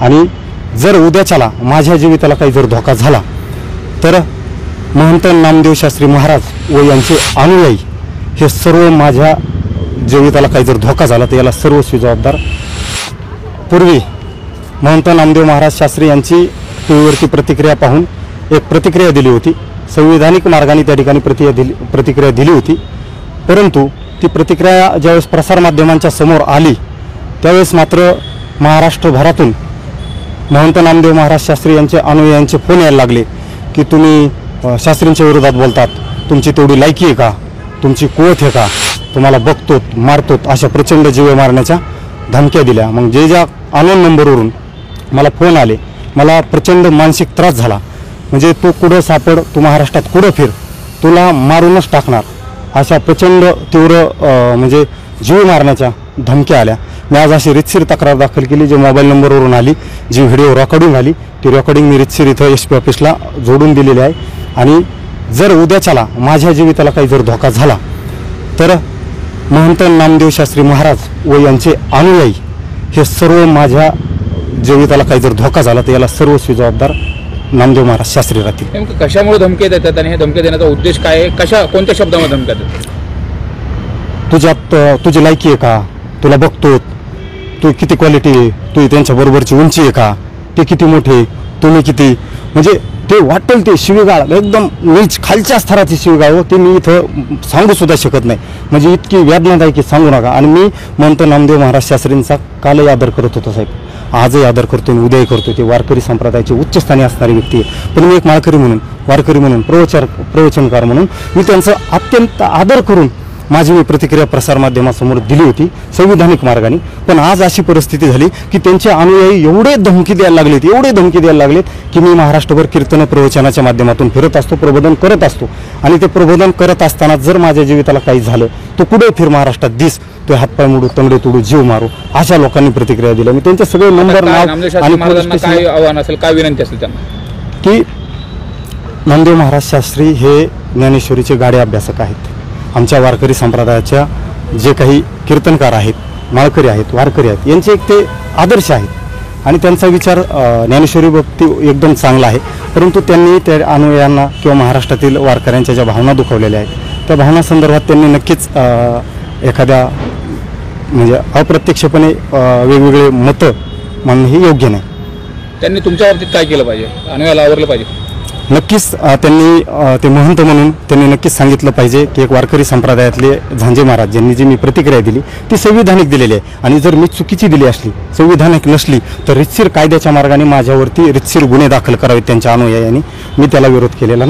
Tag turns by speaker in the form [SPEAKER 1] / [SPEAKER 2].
[SPEAKER 1] आणि जर उद्याच्याला माझ्या जीविताला काही जर धोका झाला तर महंत नामदेव शास्त्री महाराज व यांचे अनुयायी हे सर्व माझ्या जीविताला काही जर धोका झाला तर याला सर्वस्वी जबाबदार। पूर्वी महंत नामदेव महाराज शास्त्री यांची टीव्हीवरती प्रतिक्रिया पाहून एक प्रतिक्रिया दिली होती, संविधानिक मार्गाने त्या ठिकाणी प्रतिक्रिया दिली होती, परंतु ती प्रतिक्रिया ज्यावेळेस प्रसारमाध्यमांच्या समोर आली त्यावेळेस मात्र महाराष्ट्रभरातून महंत नामदेव महाराज शास्त्री यांचे अनुयायांचे फोन यायला लागले की तुम्ही शास्त्रींच्या विरोधात बोलतात, तुमची तेवढी लायकी आहे का, तुमची कुवत आहे का, तुम्हाला बघतोत मारतोत, अशा प्रचंड जीवे मारण्याच्या धमक्या दिल्या। मग ज्या अनोन नंबरवरून मला फोन आले, मला प्रचंड मानसिक त्रास झाला। म्हणजे तू कुठं सापड, तू महाराष्ट्रात कुठं फिर, तुला मारूनच टाकणार, अशा प्रचंड तीव्र म्हणजे जीव मारण्याच्या धमक्या आल्या। मी आज अशी रितसर तक्रार दाखल केली, जी मोबाईल नंबरवरून आली, जी व्हिडिओ रेकॉर्डिंग आली, ती रेकॉर्डिंग मी रितसर इथं SP ऑफिसला जोडून दिलेली आहे। आणि जर उद्याच्याला माझ्या जीविताला काही जर धोका झाला तर महंत नामदेव शास्त्री महाराज व यांचे अनुयायी हे सर्व माझ्या जीविताला काही जर धोका झाला तर याला सर्वस्वी जबाबदार नामदेव महाराज शास्त्री राहतील।
[SPEAKER 2] नेमकं कशामुळे धमकी देतात आणि हे धमकी देण्याचा उद्देश काय आहे, कोणत्या शब्दामध्ये धमक्या देतात?
[SPEAKER 1] तुझ्यात तुझी लायकी आहे का, तुला बघतो, तू किती क्वालिटी आहे, तू त्यांच्या बरोबरची उंची आहे का, ते किती मोठे, तुम्ही किती, म्हणजे ते वाटेल ते शिवीगाळ, एकदम नीच खालच्या स्तराची शिवीगाळ, ते मी इथं सांगू सुद्धा शकत नाही। म्हणजे इतकी वेदनादायक की सांगू नका। आणि मी महंत नामदेव महाराज शास्त्रींचा कालही आदर करत होतो साहेब, आजही आदर करतो, उद्याही करतो। ते वारकरी संप्रदायाची उच्चस्थानी असणारी व्यक्ती आहे, पण मी एक वारकरी म्हणून प्रवचनकार म्हणून मी त्यांचा अत्यंत आदर करून माझी मी प्रतिक्रिया प्रसारमाध्यमासमोर दिली होती संविधानिक मार्गाने। पण आज अशी परिस्थिती झाली की त्यांचे अनुयायी एवढे धमकी द्यायला लागलेत की मी महाराष्ट्रभर कीर्तन प्रवचनाच्या माध्यमातून फिरत असतो, प्रबोधन करत असतो, आणि ते प्रबोधन करत असताना जर माझ्या जीविताला काही झालं तर कुठे फिर महाराष्ट्रात दिस, तो हातपाय मोडू, तंगडे तोडू, जीव मारू, अशा लोकांनी प्रतिक्रिया दिल्या। मी त्यांचे सगळे नंबर, नाव आणि
[SPEAKER 2] काय आव्हान असेल, काय विनंती असेल त्यांना
[SPEAKER 1] की नामदेव महाराज शास्त्री हे ज्ञानेश्वरीचे गाडे अभ्यासक आहेत। आमच्या वारकरी संप्रदायाच्या जे काही कीर्तनकार आहेत, माळकरी आहेत, वारकरी आहेत, यांचे एक ते आदर्श आहेत आणि त्यांचा विचार ज्ञानेश्वरी बाबतीत एकदम चांगला आहे। परंतु त्यांनी त्या अनुयायांना किंवा महाराष्ट्रातील वारकऱ्यांच्या ज्या भावना दुखावलेल्या आहेत त्या भावना संदर्भात त्यांनी नक्कीच एखाद्या म्हणजे अप्रत्यक्षपणे वेगवेगळे मतं मानणं हे योग्य नाही।
[SPEAKER 2] त्यांनी तुमच्या बाबतीत काय केलं पाहिजे, अनुयायाला आवरलं पाहिजे?
[SPEAKER 1] नक्कीच त्यांनी ते महंत म्हणून त्यांनी नक्कीच सांगितलं पाहिजे की एक वारकरी संप्रदायातले झांजे महाराज यांनी जी मी प्रतिक्रिया दिली ती संविधानिक दिलेली आहे, आणि जर मी चुकीची दिली असली, संविधानिक नसली, तर रितसर कायद्याच्या मार्गाने माझ्यावरती रितसर गुन्हे दाखल करावेत त्यांच्या अनुयायांनी। मी त्याला विरोध केलेला नाही।